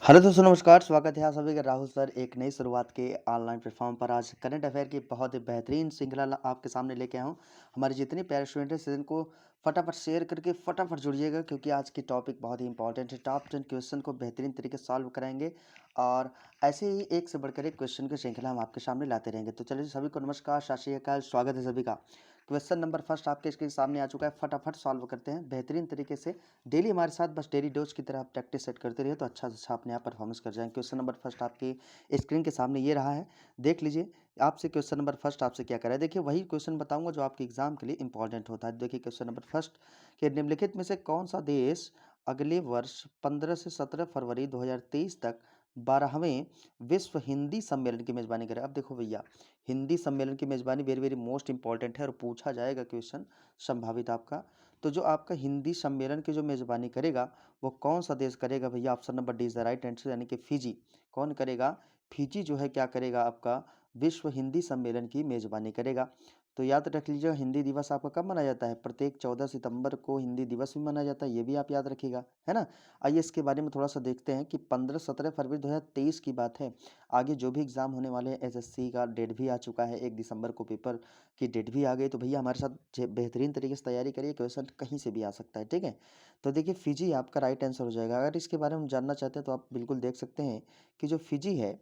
Hello दोस्तों नमस्कार, स्वागत है आप सभी का राहुल सर एक नई शुरुआत के ऑनलाइन प्लेटफॉर्म पर। आज करंट अफेयर की बहुत ही बेहतरीन श्रृंखला आपके सामने लेके आया हूँ। हमारे जितने प्यारे स्टूडेंट हैं सीजन को फटाफट शेयर करके फटाफट जुड़िएगा, क्योंकि आज की टॉपिक बहुत ही इंपॉर्टेंट है। टॉप 10 क्वेश्चन को बेहतरीन तरीके से सॉल्व कराएंगे और ऐसे ही एक से बढ़कर एक क्वेश्चन की श्रृंखला हम आपके सामने लाते रहेंगे। तो चलिए सभी को नमस्कार, सत श्री अकाल, स्वागत है सभी का। क्वेश्चन नंबर फर्स्ट आपके स्क्रीन सामने आ चुका है, फटाफट सॉल्व करते हैं बेहतरीन तरीके से। डेली हमारे साथ बस डेली डोज की तरह आप प्रैक्टिस सेट करते रहिए तो अच्छा से अच्छा अपने आप परफॉर्मेंस कर जाएंगे। क्वेश्चन नंबर फर्स्ट आपकी स्क्रीन के सामने ये रहा है, देख लीजिए। आपसे क्वेश्चन नंबर फर्स्ट आपसे क्या करा है, देखिए वही क्वेश्चन बताऊंगा जो आपके एग्जाम के लिए इंपॉर्टेंट होता है। देखिए क्वेश्चन नंबर फर्स्ट के निम्नलिखित में से कौन सा देश अगले वर्ष 15 से 17 फरवरी 2023 तक 12वें विश्व हिंदी सम्मेलन की मेजबानी करे। अब देखो भैया, हिंदी सम्मेलन की मेजबानी वेरी वेरी मोस्ट इंपॉर्टेंट है और पूछा जाएगा क्वेश्चन संभावित आपका। तो जो आपका हिंदी सम्मेलन की जो मेजबानी करेगा वो कौन सा देश करेगा भैया? Option number D is the right answer, यानी कि फिजी। कौन करेगा? फिजी जो है क्या करेगा आपका विश्व हिंदी सम्मेलन की मेजबानी करेगा। तो याद रख लीजिएगा, हिंदी दिवस आपका कब मनाया जाता है? प्रत्येक 14 सितंबर को हिंदी दिवस भी मनाया जाता है, ये भी आप याद रखिएगा, है ना। आइए इसके बारे में थोड़ा सा देखते हैं कि 15-17 फरवरी 2023 की बात है। आगे जो भी एग्जाम होने वाले हैं, एसएससी का डेट भी आ चुका है, 1 दिसंबर को पेपर की डेट भी आ गई। तो भैया हमारे साथ बेहतरीन तरीके से तैयारी करिए, क्वेश्चन कहीं से भी आ सकता है, ठीक है। तो देखिए फिजी आपका राइट आंसर हो जाएगा। अगर इसके बारे में जानना चाहते हैं तो आप बिल्कुल देख सकते हैं कि जो फिजी है,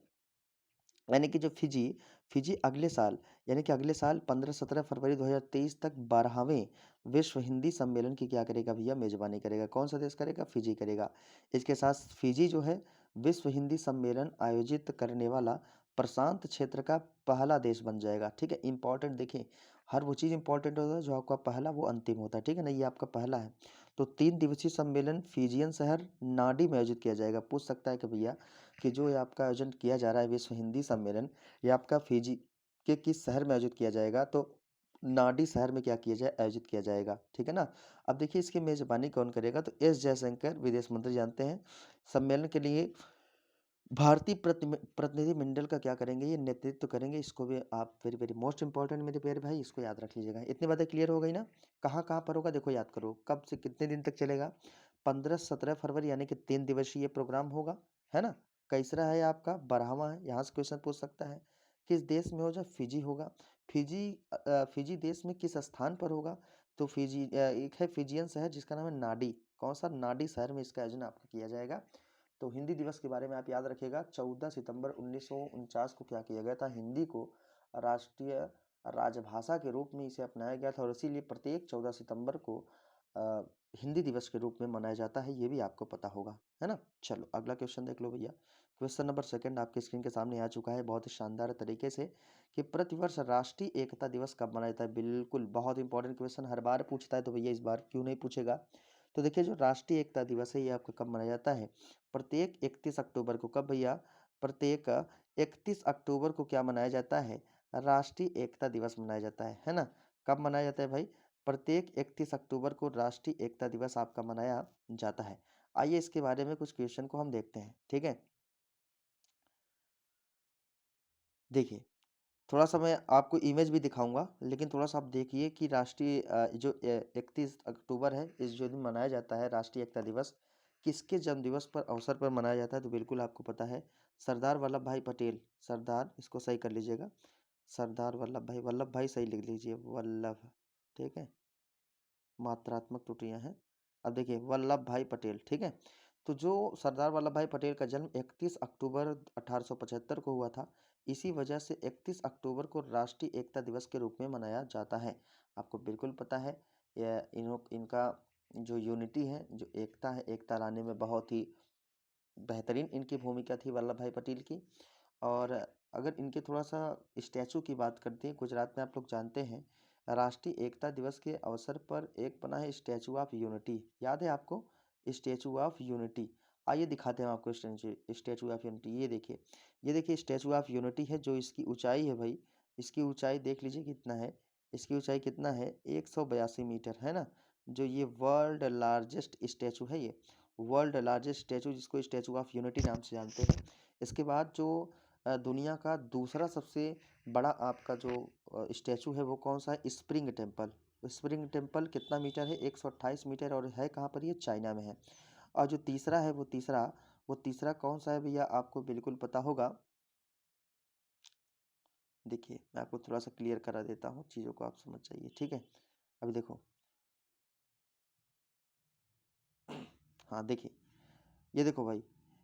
यानी कि जो फिजी फिजी अगले साल, यानी कि अगले साल 15-17 फरवरी 2023 तक 12वें विश्व हिंदी सम्मेलन की क्या करेगा भैया? मेजबानी करेगा। कौन सा देश करेगा? फिजी करेगा। इसके साथ फिजी जो है विश्व हिंदी सम्मेलन आयोजित करने वाला प्रशांत क्षेत्र का पहला देश बन जाएगा, ठीक है। इंपॉर्टेंट देखिए, हर वो चीज़ इंपॉर्टेंट होता है जो आपका पहला वो अंतिम होता है, ठीक है ना। ये आपका पहला है। तो 3 दिवसीय सम्मेलन फिजियन शहर नाडी में आयोजित किया जाएगा। पूछ सकता है कि भैया कि जो ये आपका आयोजन किया जा रहा है विश्व हिंदी सम्मेलन, ये आपका फिजी के किस शहर में आयोजित किया जाएगा? तो नाडी शहर में क्या किया जाए आयोजित किया जाएगा, ठीक है ना। अब देखिए इसकी मेजबानी कौन करेगा? तो एस जयशंकर विदेश मंत्री जानते हैं। सम्मेलन के लिए भारतीय प्रतिनिधि मंडल का क्या करेंगे? ये नेतृत्व करेंगे। इसको भी आप वेरी वेरी मोस्ट इंपॉर्टेंट मेरे प्यारे भाई, इसको याद रख लीजिएगा। इतनी बातें क्लियर हो गई ना। कहाँ कहाँ पर होगा देखो, याद करो, कब से कितने दिन तक चलेगा? 15-17 फरवरी, यानी कि 3 दिवसीय ये प्रोग्राम होगा, है ना। कैसरा है आपका 12वां है। यहाँ से क्वेश्चन पूछ सकता है किस देश में हो जाए? फिजी होगा। फिजी फिजी देश में किस स्थान पर होगा? तो फिजी एक है फिजियन शहर जिसका नाम है नाडी। कौन सा? नाडी शहर में इसका आयोजन आपका किया जाएगा। तो हिंदी दिवस के बारे में आप याद रखिएगा, 14 सितंबर 1949 को क्या किया गया था? हिंदी को राष्ट्रीय राजभाषा के रूप में इसे अपनाया गया था और इसीलिए प्रत्येक 14 सितंबर को अ, हिंदी दिवस के रूप में मनाया जाता है। ये भी आपको पता होगा, है ना। चलो अगला क्वेश्चन देख लो भैया। क्वेश्चन नंबर सेकंड आपके स्क्रीन के सामने आ चुका है बहुत ही शानदार तरीके से, कि प्रतिवर्ष राष्ट्रीय एकता दिवस कब मनाया जाता है? बिल्कुल बहुत इंपॉर्टेंट क्वेश्चन, हर बार पूछता है तो भैया इस बार क्यों नहीं पूछेगा। तो देखिए जो राष्ट्रीय एकता दिवस है ये आपका कब मनाया जाता है? प्रत्येक 31 अक्टूबर को। कब भैया? प्रत्येक 31 अक्टूबर को क्या मनाया जाता है? राष्ट्रीय एकता दिवस मनाया जाता है ना। कब मनाया जाता है भाई? प्रत्येक 31 अक्टूबर को राष्ट्रीय एकता दिवस आपका मनाया जाता है। आइए इसके बारे में कुछ क्वेश्चन को हम देखते हैं, ठीक है। देखिए थोड़ा सा मैं आपको इमेज भी दिखाऊंगा, लेकिन थोड़ा सा आप देखिए कि राष्ट्रीय जो 31 अक्टूबर है, इस जो दिन मनाया जाता है राष्ट्रीय एकता दिवस, किसके जन्म दिवस पर अवसर पर मनाया जाता है? तो बिल्कुल आपको पता है, सरदार वल्लभ भाई पटेल। सरदार, इसको सही कर लीजिएगा, सरदार वल्लभ भाई सही लिख लीजिए, वल्लभ, ठीक है, मात्रात्मक त्रुटियां हैं। अब देखिए वल्लभ भाई पटेल, ठीक है। तो जो सरदार वल्लभ भाई पटेल का जन्म 31 अक्टूबर 1875 को हुआ था, इसी वजह से 31 अक्टूबर को राष्ट्रीय एकता दिवस के रूप में मनाया जाता है। आपको बिल्कुल पता है इनका जो यूनिटी है, जो एकता है, एकता लाने में बहुत ही बेहतरीन इनकी भूमिका थी वल्लभ भाई पटेल की। और अगर इनके थोड़ा सा स्टैचू की बात करते हैं, गुजरात में आप लोग जानते हैं राष्ट्रीय एकता दिवस के अवसर पर एक बना है स्टैचू ऑफ यूनिटी, याद है आपको? Statue of unity. आइए दिखाते हैं आपको स्टैचू ऑफ यूनिटी। ये देखिए स्टैचू ऑफ यूनिटी है। जो इसकी ऊंचाई है भाई, इसकी ऊंचाई देख लीजिए कितना है। इसकी ऊंचाई कितना है? 182 मीटर, है ना। जो ये वर्ल्ड लार्जेस्ट स्टैचू है, ये वर्ल्ड लार्जेस्ट स्टैचू, जिसको स्टैचू ऑफ यूनिटी नाम से जानते हैं। इसके बाद जो दुनिया का दूसरा सबसे बड़ा आपका जो स्टैचू है वो कौन सा है? Spring temple. स्प्रिंग टेम्पल कितना मीटर है? 128 मीटर, और है कहाँ पर? ये चाइना में है। और जो तीसरा है वो तीसरा वो तीसरा कौन सा है भैया, आपको बिल्कुल पता होगा। देखिए मैं आपको थोड़ा सा क्लियर करा देता हूँ, चीज़ों को आप समझ जाइए, ठीक है। अभी देखो, हाँ देखिए, ये देखो भाई,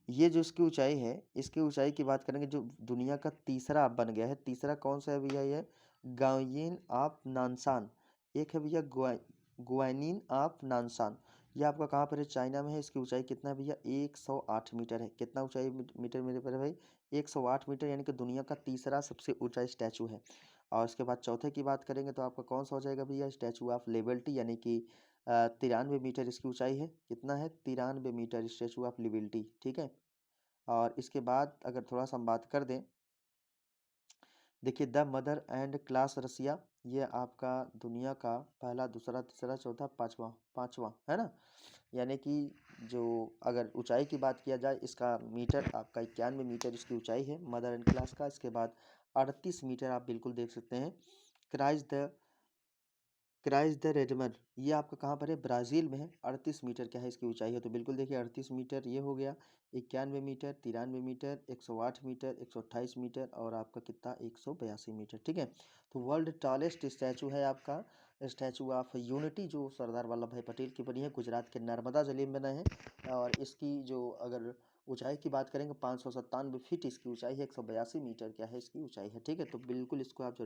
ये जो इसकी ऊंचाई है, इसकी ऊंचाई की बात करेंगे, जो दुनिया का तीसरा बन गया है, तीसरा कौन सा है भैया, ये गायिन ऑफ नानसान। एक है भैया गुआनिन ऑफ नानसान। ये आपका कहाँ पर है, चाइना में है। इसकी ऊंचाई कितना है भैया, 108 मीटर है। कितना ऊंचाई मीटर मेरे पर है भाई, 108 मीटर, यानी कि दुनिया का तीसरा सबसे ऊंचा स्टैचू है। और उसके बाद चौथे की बात करेंगे तो आपका कौन सा हो जाएगा भैया, स्टैचू ऑफ लिबर्टी, यानी कि 93 मीटर इसकी ऊंचाई है। कितना है, 93 मीटर, स्टैचू ऑफ लिबर्टी, ठीक है। और इसके बाद अगर थोड़ा सा हम बात कर दें, देखिए द मदर एंड क्लास रसिया, ये आपका दुनिया का पहला, दूसरा, तीसरा, चौथा, पांचवा, पांचवा है ना। यानी कि जो अगर ऊंचाई की बात किया जाए, इसका मीटर आपका 91 मीटर इसकी ऊंचाई है मदर एंड क्लास का। इसके बाद 38 मीटर आप बिल्कुल देख सकते हैं क्राइस्ट द क्राइस्ट द रेडमर, ये आपका कहाँ पर है, ब्राज़ील में है। 38 मीटर क्या है इसकी ऊंचाई है, तो बिल्कुल देखिए 38 मीटर ये हो गया, 91 मीटर, 93 मीटर, 108 मीटर, 128 मीटर, और आपका कितना, 182 मीटर, ठीक है। तो वर्ल्ड टॉलेस्ट स्टैचू है आपका स्टैचू ऑफ यूनिटी, जो सरदार वल्लभ भाई पटेल की बनी है, गुजरात के नर्मदा जिले में बना है। और इसकी जो अगर ऊंचाई की बात करेंगे, 597 फीट इसकी ऊंचाई है, 182 मीटर क्या है इसकी ऊंचाई है, ठीक है। तो बिल्कुल इसको आप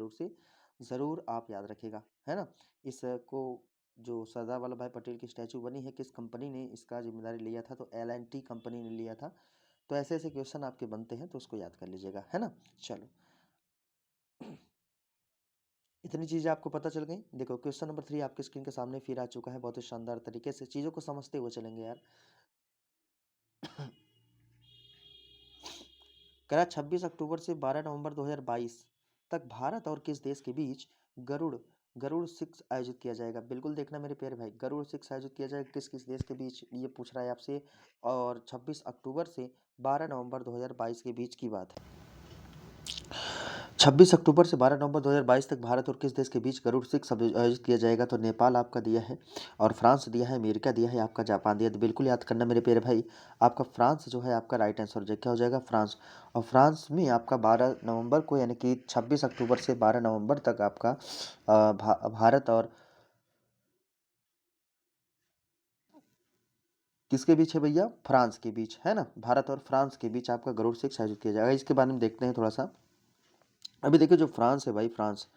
ज़रूर आप याद रखिएगा, है ना। इसको जो सरदार वल्लभ भाई पटेल की स्टैचू बनी है, किस कंपनी ने इसका जिम्मेदारी लिया था, तो L&T कंपनी ने लिया था। तो ऐसे ऐसे क्वेश्चन आपके बनते हैं, तो उसको याद कर लीजिएगा, है ना। चलो, इतनी चीज़ें आपको पता चल गई। देखो क्वेश्चन नंबर 3 आपके स्क्रीन के सामने फिर आ चुका है, बहुत ही शानदार तरीके से चीज़ों को समझते हुए चलेंगे यार। कह रहा 26 अक्टूबर से 12 नवंबर 2022 तक भारत और किस देश के बीच गरुड़ गरुड़ सिक्स आयोजित किया जाएगा। बिल्कुल देखना मेरे प्यारे भाई, गरुड़ सिक्स आयोजित किया जाएगा किस किस देश के बीच, ये पूछ रहा है आपसे। और 26 अक्टूबर से 12 नवंबर 2022 के बीच की बात है। 26 अक्टूबर से 12 नवंबर 2022 तक भारत और किस देश के बीच गरुड़ सिक्स आयोजित किया जाएगा, तो नेपाल आपका दिया है, और फ्रांस दिया है, अमेरिका दिया है, आपका जापान दिया है। तो बिल्कुल याद करना मेरे प्यारे भाई, आपका फ्रांस जो है आपका राइट आंसर हो जाएगा, क्या हो जाएगा, फ्रांस। और फ्रांस में आपका 12 नवंबर को, यानी कि 26 अक्टूबर से 12 नवंबर तक आपका भारत और किसके बीच है भैया, फ्रांस के बीच, है ना। भारत और फ्रांस के बीच आपका गरुड़ सिक्स आयोजित किया जाएगा। इसके बारे में देखते हैं थोड़ा सा। अभी देखिए जो फ्रांस है भाई, फ्रांस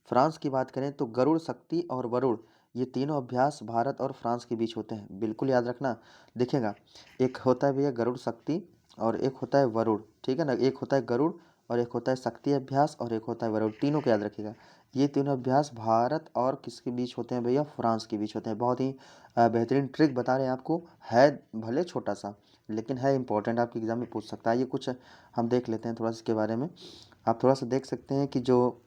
फ्रांस की बात करें तो गरुड़ शक्ति और वरुण, ये तीनों अभ्यास भारत और फ्रांस के बीच होते हैं, बिल्कुल याद रखना। देखिएगा, एक होता है भैया गरुड़ शक्ति, और एक होता है वरुण, ठीक है ना। एक होता है गरुड़, और एक होता है शक्ति अभ्यास, और एक होता है वरुण, तीनों को याद रखिएगा। ये तीनों अभ्यास भारत और किसके बीच होते हैं भैया, फ्रांस के बीच होते हैं। बहुत ही बेहतरीन ट्रिक बता रहे हैं आपको, है भले छोटा सा, लेकिन है इंपॉर्टेंट, आपके एग्जाम में पूछ सकता है। ये कुछ हम देख लेते हैं थोड़ा सा इसके बारे में। आप थोड़ा सा देख सकते हैं कि जो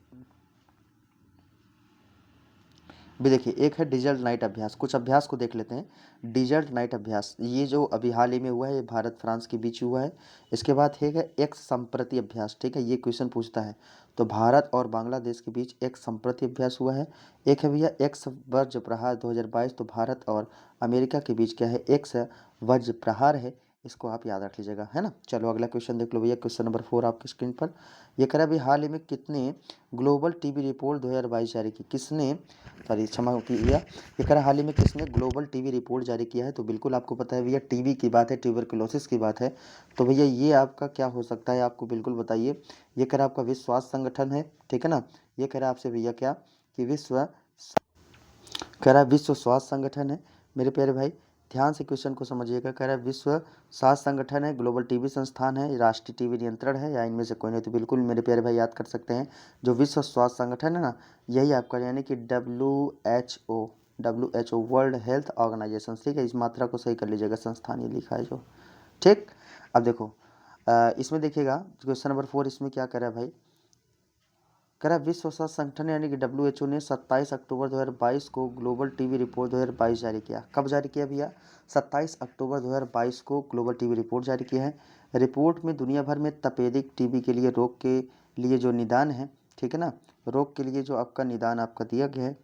भी देखिए, एक है डिजिटल नाइट अभ्यास, कुछ अभ्यास को देख लेते हैं। डिजिटल नाइट अभ्यास, ये जो अभी हाल ही में हुआ है, ये भारत फ्रांस के बीच हुआ है। इसके बाद है एक्स संप्रति अभ्यास, ठीक है, ये क्वेश्चन पूछता है। तो भारत और बांग्लादेश के बीच एक संप्रति अभ्यास हुआ है। एक है भैया एक्स वज्र प्रहार 2022, तो भारत और अमेरिका के बीच क्या है, एक्स वज्र प्रहार है। इसको आप याद रख लीजिएगा, है ना। चलो अगला क्वेश्चन देख लो भैया, क्वेश्चन नंबर 4 आपकी स्क्रीन पर। ये कह रहा है अभी हाल ही में कितने ग्लोबल टीबी रिपोर्ट 2022 जारी की, किसने, सॉरी क्षमा कीजिएगा, ये कह रहा हाल ही में किसने ग्लोबल टीबी रिपोर्ट जारी किया है। तो बिल्कुल आपको पता है भैया, टीबी की बात है, ट्यूबरकुलोसिस की बात है। तो भैया ये आपका क्या हो सकता है, आपको बिल्कुल बताइए। ये कह रहा आपका विश्व स्वास्थ्य संगठन है, ठीक है ना। ये कह रहा आपसे भैया क्या, कि कह रहा है विश्व स्वास्थ्य संगठन है मेरे प्यारे भाई। ध्यान से क्वेश्चन को समझिएगा। कह रहा है विश्व स्वास्थ्य संगठन है, ग्लोबल टीबी संस्थान है, राष्ट्रीय टीबी नियंत्रण है, या इनमें से कोई नहीं। तो बिल्कुल मेरे प्यारे भाई याद कर सकते हैं, जो विश्व स्वास्थ्य संगठन है ना, यही आपका, यानी कि WHO वर्ल्ड हेल्थ ऑर्गेनाइजेशन, ठीक है। इस मात्रा को सही कर लीजिएगा, संस्थान ये लिखा है जो, ठीक। अब देखो इसमें देखिएगा क्वेश्चन नंबर 4, इसमें क्या कर रहा है भाई, कह रहा विश्व स्वास्थ्य संगठन यानी कि WHO ने 27 अक्टूबर 2022 को ग्लोबल टीबी रिपोर्ट 2022 जारी किया। कब जारी किया भैया, 27 अक्टूबर 2022 को ग्लोबल टीबी रिपोर्ट जारी किया है। रिपोर्ट में दुनिया भर में तपेदिक टीबी के लिए रोग के लिए जो निदान है, ठीक है ना, रोग के लिए जो आपका निदान आपका दिया गया है,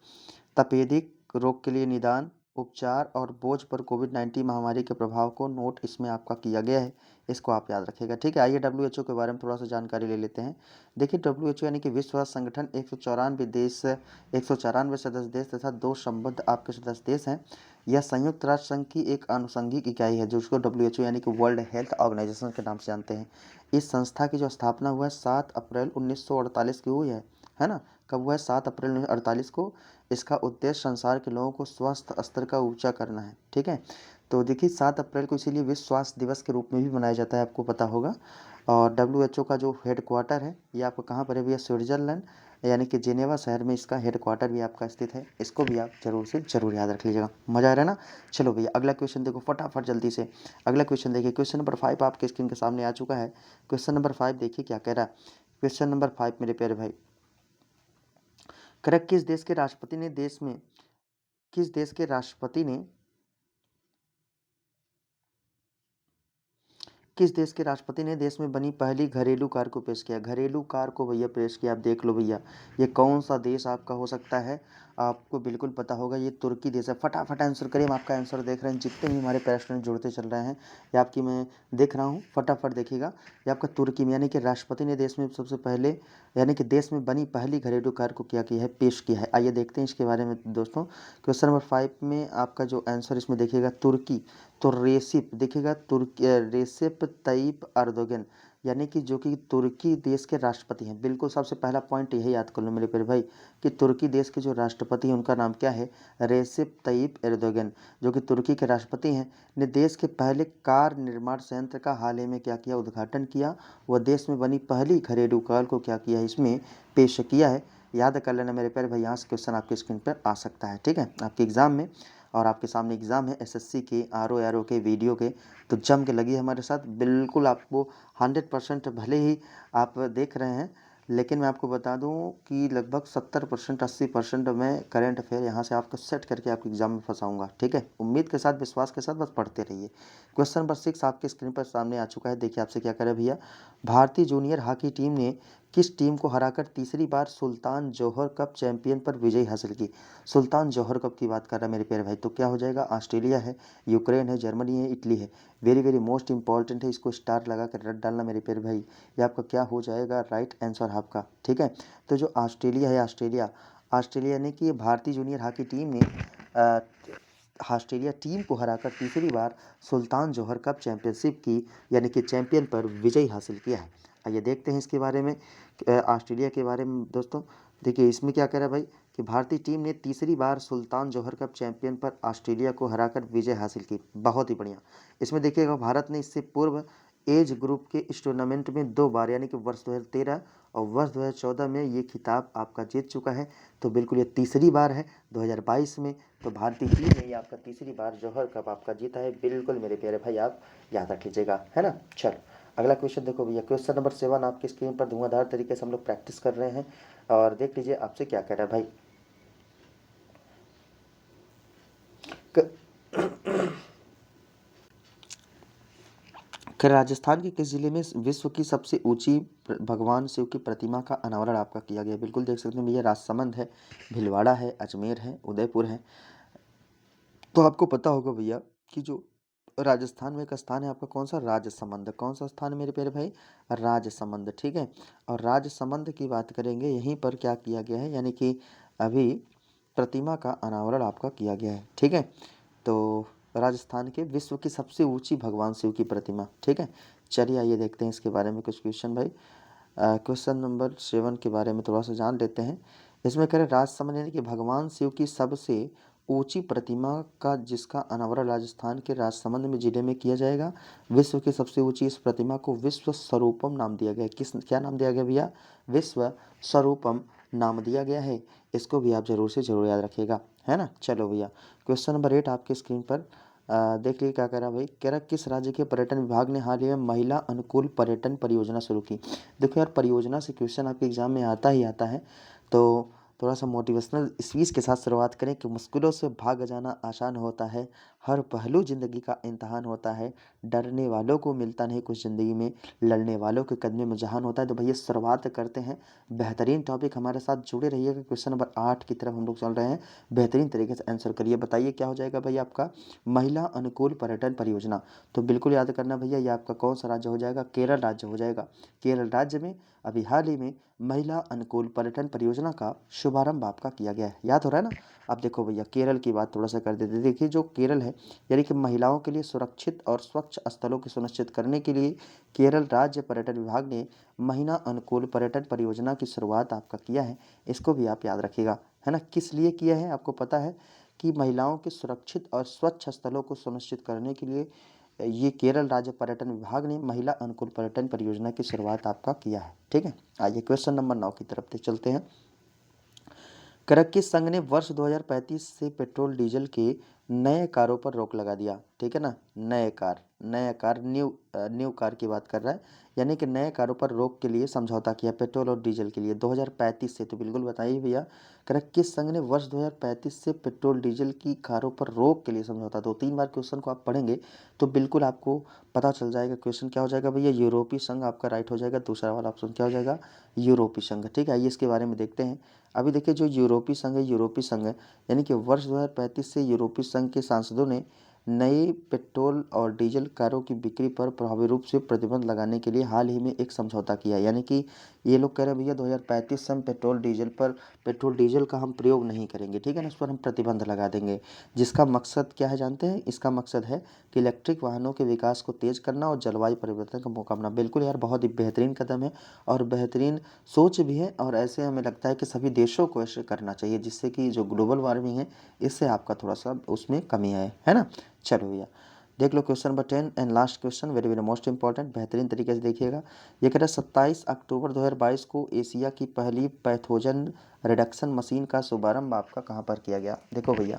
तपेदिक रोग के लिए निदान उपचार और बोझ पर कोविड-19 महामारी के प्रभाव को नोट इसमें आपका किया गया है। इसको आप याद रखिएगा, ठीक है। आइए डब्ल्यूएचओ के बारे में थोड़ा-सा जानकारी ले लेते हैं। देखिए डब्ल्यूएचओ यानी कि विश्व स्वास्थ्य संगठन 194 सदस्य देश तथा 2 संबद्ध आपके सदस्य देश हैं। यह संयुक्त राष्ट्र संघ की एक आनुषंगिक इकाई है, जो उसको डब्ल्यूएचओ यानी कि वर्ल्ड हेल्थ ऑर्गेनाइजेशन के नाम से जानते हैं। इस संस्था की जो स्थापना हुआ है 7 अप्रैल 1948 की हुई है ना? कब हुआ है? 7 अप्रैल 1948 को। इसका उद्देश्य संसार के लोगों को स्वास्थ्य स्तर का ऊंचा करना है, ठीक है। तो देखिए 7 अप्रैल को इसीलिए विश्व स्वास्थ्य दिवस के रूप में भी मनाया जाता है, आपको पता होगा। और डब्ल्यूएचओ का जो हेडक्वार्टर है ये आपको कहाँ पर है भैया? स्विट्जरलैंड यानी कि जेनेवा शहर में इसका हेडक्वार्टर भी आपका स्थित है। इसको भी आप जरूर से जरूर याद रख लीजिएगा। मजा आ रहा है ना? चलो भैया अगला क्वेश्चन देखो फटाफट जल्दी से। अगला क्वेश्चन देखिए, क्वेश्चन नंबर 5 आपके स्क्रीन के सामने आ चुका है। क्वेश्चन नंबर 5 देखिए क्या कह रहा है। क्वेश्चन नंबर 5 मेरे प्यारे भाई, करेक्ट, किस देश के राष्ट्रपति ने देश में बनी पहली घरेलू कार को पेश किया? घरेलू कार को भैया पेश किया, आप देख लो भैया। ये कौन सा देश आपका हो सकता है? आपको बिल्कुल पता होगा, ये तुर्की देश है। फटाफट आंसर करिए, हम आपका आंसर देख रहे हैं। जितने भी हमारे पैरा स्टूडेंट जुड़ते चल रहे हैं, ये आपकी मैं देख रहा हूँ, फटाफट देखिएगा। ये आपका तुर्की में, यानी कि राष्ट्रपति ने देश में सबसे पहले, यानी कि देश में बनी पहली घरेलू कार को क्या किया है? पेश किया है। आइए देखते हैं इसके बारे में दोस्तों। क्वेश्चन नंबर 5 में आपका जो आंसर इसमें देखिएगा तुर्की, तो रेसिप देखिएगा, रेसिप तय्यिप एर्दोगन, यानी कि जो कि तुर्की देश के राष्ट्रपति हैं। बिल्कुल सबसे पहला पॉइंट यही याद कर लो मेरे प्यारे भाई, कि तुर्की देश के जो राष्ट्रपति हैं उनका नाम क्या है? रेसिप तय्यिप एर्दोगन, जो कि तुर्की के राष्ट्रपति हैं, ने देश के पहले कार निर्माण संयंत्र का हाल ही में क्या किया? उद्घाटन किया। वह देश में बनी पहली घरेलू कार को क्या किया है? इसमें पेश किया है। याद कर लेना मेरे प्यारे भाई, यहाँ से क्वेश्चन आपके स्क्रीन पर आ सकता है, ठीक है, आपके एग्जाम में। और आपके सामने एग्ज़ाम है एसएससी के, आरओ के, वीडियो के, तो जम के लगी हमारे साथ। बिल्कुल आपको 100% भले ही आप देख रहे हैं, लेकिन मैं आपको बता दूं कि लगभग 70% 80% मैं करंट अफेयर यहाँ से आपको सेट करके आपके एग्जाम में फंसाऊंगा, ठीक है। उम्मीद के साथ, विश्वास के साथ बस पढ़ते रहिए। क्वेश्चन नंबर 6 आपके स्क्रीन पर सामने आ चुका है। देखिए आपसे क्या करे भैया, भारतीय जूनियर हॉकी टीम ने किस टीम को हराकर तीसरी बार सुल्तान जौहर कप चैंपियन पर विजय हासिल की? सुल्तान जौहर कप की बात कर रहा है मेरे प्यारे भाई, तो क्या हो जाएगा? ऑस्ट्रेलिया है, यूक्रेन है, जर्मनी है, इटली है। वेरी वेरी मोस्ट इंपॉर्टेंट है, इसको स्टार लगा कर रट डालना मेरे प्यारे भाई। ये आपका क्या हो जाएगा? राइट आंसर आपका, ठीक है। तो जो ऑस्ट्रेलिया है, ऑस्ट्रेलिया ने कि भारतीय जूनियर हॉकी टीम ने ऑस्ट्रेलिया टीम को हराकर तीसरी बार सुल्तान जौहर कप चैंपियनशिप की, यानी कि चैंपियन पर विजय हासिल किया है। आइए देखते हैं इसके बारे में, ऑस्ट्रेलिया के बारे में दोस्तों। देखिए इसमें क्या कह रहा है भाई, कि भारतीय टीम ने तीसरी बार सुल्तान जौहर कप चैंपियन पर ऑस्ट्रेलिया को हराकर विजय हासिल की। बहुत ही बढ़िया। इसमें देखिएगा भारत ने इससे पूर्व एज ग्रुप के इस टूर्नामेंट में 2 बार, यानी कि वर्ष 2013 और वर्ष 2014 में ये खिताब आपका जीत चुका है। तो बिल्कुल ये तीसरी बार है 2022 में। तो भारतीय टीम ने ये आपका तीसरी बार जौहर कप आपका जीता है। बिल्कुल मेरे प्यारे भाई, आप याद रख लीजिएगा, है ना। चलो अगला क्वेश्चन देखो भैया, क्वेश्चन नंबर 7 आपकी स्क्रीन पर धुआंधार तरीके से हम लोग प्रैक्टिस कर रहे हैं, और देख लीजिए आपसे क्या कह रहा है भाई। राजस्थान के किस जिले में विश्व की सबसे ऊंची भगवान शिव की प्रतिमा का अनावरण आपका किया गया? बिल्कुल देख सकते हैं भैया, राजसमंद है, भीलवाड़ा है, अजमेर है, उदयपुर है। तो आपको पता होगा भैया कि जो राजस्थान में एक स्थान है आपका, कौन सा? राजसमंद। कौन सा स्थान है मेरे प्यारे भाई? राजसमंद, ठीक है। और राजसमंद की बात करेंगे, यहीं पर क्या किया गया है, यानी कि अभी प्रतिमा का अनावरण आपका किया गया है, ठीक है। तो राजस्थान के विश्व की सबसे ऊंची भगवान शिव की प्रतिमा, ठीक है। चलिए आइए देखते हैं इसके बारे में कुछ क्वेश्चन भाई। क्वेश्चन नंबर 7 के बारे में थोड़ा सा जान लेते हैं। इसमें कह रहे राजसमंद यानी कि भगवान शिव की सबसे ऊंची प्रतिमा का, जिसका अनावरण राजस्थान के राजसमंद में जिले में किया जाएगा। विश्व की सबसे ऊंची इस प्रतिमा को विश्व स्वरूपम नाम दिया गया। क्या नाम दिया गया भैया? विश्व स्वरूपम नाम दिया गया है। इसको भी आप जरूर से जरूर याद रखिएगा, है ना। चलो भैया क्वेश्चन नंबर 8 आपके स्क्रीन पर देख लीजिए क्या कह रहा है भाई। कह रहा किस राज्य के पर्यटन विभाग ने हाल ही में महिला अनुकूल पर्यटन परियोजना शुरू की? देखो यार, परियोजना से क्वेश्चन आपके एग्जाम में आता ही आता है, तो थोड़ा सा मोटिवेशनल स्पीच के साथ शुरुआत करें कि मुश्किलों से भाग जाना आसान होता है, हर पहलू ज़िंदगी का इम्तिहान होता है, डरने वालों को मिलता नहीं कुछ ज़िंदगी में, लड़ने वालों के कदमों में जहान होता है। तो भैया शुरुआत करते हैं, बेहतरीन टॉपिक हमारे साथ जुड़े रहिएगा। क्वेश्चन नंबर 8 की तरफ हम लोग चल रहे हैं, बेहतरीन तरीके से आंसर करिए। बताइए क्या हो जाएगा भैया आपका? महिला अनुकूल पर्यटन परियोजना। तो बिल्कुल याद करना भैया, ये आपका कौन सा राज्य हो जाएगा? केरल राज्य हो जाएगा। केरल राज्य में अभी हाल ही में महिला अनुकूल पर्यटन परियोजना का शुभारंभ आपका किया गया है। याद हो रहा है ना? अब देखो भैया, केरल की बात थोड़ा सा कर देते हैं। देखिए जो केरल है, यानी कि महिलाओं के लिए सुरक्षित और स्वच्छ स्थलों की सुनिश्चित करने के लिए केरल राज्य पर्यटन विभाग ने महिला अनुकूल पर्यटन परियोजना की शुरुआत आपका किया है। इसको भी आप याद रखिएगा, है ना? किस लिए किया है आपको पता है? कि महिलाओं के सुरक्षित और स्वच्छ स्थलों को सुनिश्चित करने के लिए ये केरल राज्य पर्यटन विभाग ने महिला अनुकूल पर्यटन परियोजना की शुरुआत आपका किया है। ठीक है, आइए क्वेश्चन नंबर 9 की तरफ से चलते हैं। करक्की संघ ने वर्ष 2035 से पेट्रोल डीजल के नए कारों पर रोक लगा दिया। ठीक है ना? नए कार न्यू कार की बात कर रहा है, यानी कि नए कारों पर रोक के लिए समझौता किया पेट्रोल और डीजल के लिए 2035 से। तो बिल्कुल बताइए भैया, करक्की संघ ने वर्ष 2035 से पेट्रोल डीजल की कारों पर रोक के लिए समझौता। 2-3 बार क्वेश्चन को आप पढ़ेंगे तो बिल्कुल आपको पता चल जाएगा क्वेश्चन क्या हो जाएगा भैया। यूरोपीय संघ आपका राइट हो जाएगा, दूसरा वाला ऑप्शन क्या हो जाएगा? यूरोपीय संघ। ठीक है, आइए इसके बारे में देखते हैं। अभी देखिए जो यूरोपीय संघ है, यानी कि वर्ष 2035 से यूरोपीय संघ के सांसदों ने नई पेट्रोल और डीजल कारों की बिक्री पर प्रभावी रूप से प्रतिबंध लगाने के लिए हाल ही में एक समझौता किया है। यानी कि ये लोग कह रहे हैं भैया 2035 से हम पेट्रोल डीजल का हम प्रयोग नहीं करेंगे। ठीक है ना? इस पर हम प्रतिबंध लगा देंगे। जिसका मकसद क्या है जानते हैं? इसका मकसद है कि इलेक्ट्रिक वाहनों के विकास को तेज करना और जलवायु परिवर्तन का मुकाबला। बिल्कुल यार, बहुत ही बेहतरीन कदम है और बेहतरीन सोच भी है, और ऐसे हमें लगता है कि सभी देशों को ऐसे करना चाहिए, जिससे कि जो ग्लोबल वार्मिंग है इससे आपका थोड़ा सा उसमें कमी आए, है ना? चलो भैया देख लो question number 10 and last question, very very most important, बेहतरीन तरीके से देखिएगा। ये कह रहा है 27 अक्टूबर 2022 को एशिया की पहली पैथोजन रिडक्शन मशीन का शुभारंभ आपका कहाँ पर किया गया? देखो भैया,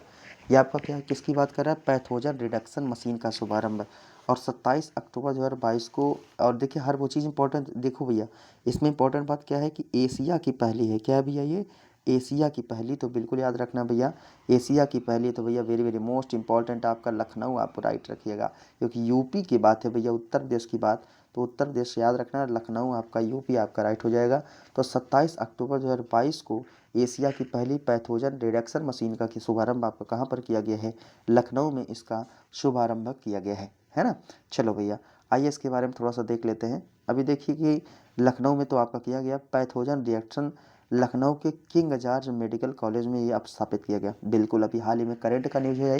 ये आपका क्या, किसकी बात कर रहा है? पैथोजन रिडक्शन मशीन का शुभारंभ, और 27 अक्टूबर 2022 को। और देखिए हर वो चीज़ इंपॉर्टेंट, देखो भैया इसमें इंपॉर्टेंट बात क्या है कि एशिया की पहली है। क्या है भैया? ये एशिया की पहली। तो बिल्कुल याद रखना भैया, एशिया की पहली। तो भैया वेरी वेरी मोस्ट इंपॉर्टेंट आपका लखनऊ आप राइट रखिएगा, क्योंकि यूपी की बात है भैया, उत्तर प्रदेश की बात। तो उत्तर प्रदेश याद रखना, लखनऊ आपका, यूपी आपका राइट हो जाएगा। तो 27 अक्टूबर 2022 को एशिया की पहली पैथोजन रिडक्शन मशीन का शुभारंभ आपका कहाँ पर किया गया है? लखनऊ में इसका शुभारंभ किया गया है ना? चलो भैया आइए इसके बारे में थोड़ा सा देख लेते हैं। अभी देखिए कि लखनऊ में तो आपका किया गया पैथोजन रिएक्शन, लखनऊ के किंग जॉर्ज मेडिकल कॉलेज में ये अब स्थापित किया गया। बिल्कुल अभी हाल ही में करंट का न्यूज़ है,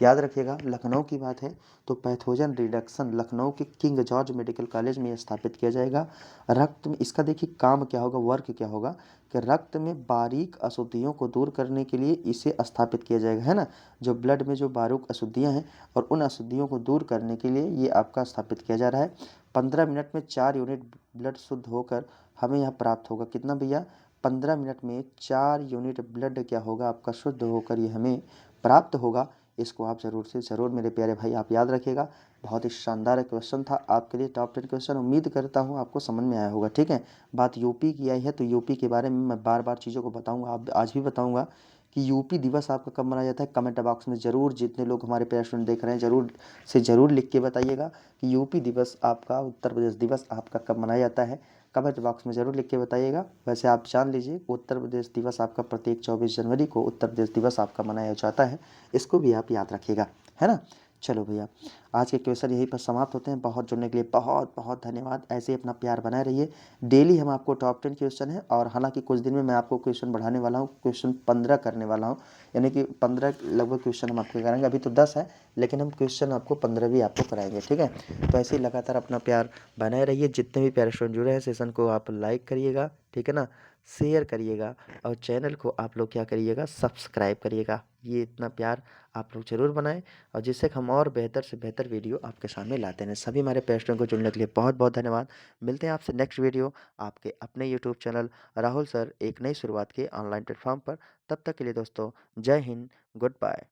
याद रखिएगा लखनऊ की बात है। तो पैथोजन रिडक्शन लखनऊ के किंग जॉर्ज मेडिकल कॉलेज में स्थापित किया जाएगा। रक्त में इसका देखिए काम क्या होगा, वर्क क्या होगा कि रक्त में बारीक अशुद्धियों को दूर करने के लिए इसे स्थापित किया जाएगा, है ना? जो ब्लड में जो बारीक अशुद्धियाँ हैं और उन अशुद्धियों को दूर करने के लिए ये आपका स्थापित किया जा रहा है। 15 मिनट में 4 यूनिट ब्लड शुद्ध होकर हमें यहाँ प्राप्त होगा। कितना भैया? 15 मिनट में 4 यूनिट ब्लड क्या होगा आपका शुद्ध होकर ये हमें प्राप्त होगा। इसको आप ज़रूर से ज़रूर मेरे प्यारे भाई आप याद रखिएगा। बहुत ही शानदार क्वेश्चन था आपके लिए, टॉप 10 क्वेश्चन। उम्मीद करता हूँ आपको समझ में आया होगा। ठीक है, बात यूपी की आई है तो यूपी के बारे में मैं बार बार चीज़ों को बताऊँगा, आप आज भी बताऊँगा कि यूपी दिवस आपका कब मनाया जाता है। कमेंट बॉक्स में ज़रूर, जितने लोग हमारे प्यारे स्टूडेंट देख रहे हैं ज़रूर से ज़रूर लिख के बताइएगा कि यूपी दिवस आपका, उत्तर प्रदेश दिवस आपका कब मनाया जाता है। कमेंट बॉक्स में ज़रूर लिख के बताइएगा। वैसे आप जान लीजिए उत्तर प्रदेश दिवस आपका प्रत्येक 24 जनवरी को उत्तर प्रदेश दिवस आपका मनाया जाता है। इसको भी आप याद रखिएगा, है ना? चलो भैया आज के क्वेश्चन यहीं पर समाप्त होते हैं। बहुत जुड़ने के लिए बहुत बहुत धन्यवाद। ऐसे ही अपना प्यार बनाए रहिए। डेली हम आपको टॉप 10 क्वेश्चन है, और हालांकि कुछ दिन में मैं आपको क्वेश्चन बढ़ाने वाला हूँ, क्वेश्चन 15 करने वाला हूँ। यानी कि 15 लगभग क्वेश्चन हम आपको कराएंगे। अभी तो 10 है, लेकिन हम क्वेश्चन आपको 15 भी आपको कराएंगे। ठीक है, तो ऐसे ही लगातार अपना प्यार बनाए रहिए। जितने भी प्यारे स्टूडेंट जुड़े हैं सेशन को आप लाइक करिएगा, ठीक है ना? शेयर करिएगा, और चैनल को आप लोग क्या करिएगा? सब्सक्राइब करिएगा। ये इतना प्यार आप लोग ज़रूर बनाएं, और जिससे हम और बेहतर से बेहतर वीडियो आपके सामने लाते हैं। सभी हमारे पेस्टों को जुड़ने के लिए बहुत बहुत धन्यवाद। मिलते हैं आपसे नेक्स्ट वीडियो आपके अपने यूट्यूब चैनल राहुल सर एक नई शुरुआत के ऑनलाइन प्लेटफॉर्म पर। तब तक के लिए दोस्तों, जय हिंद, गुड बाय।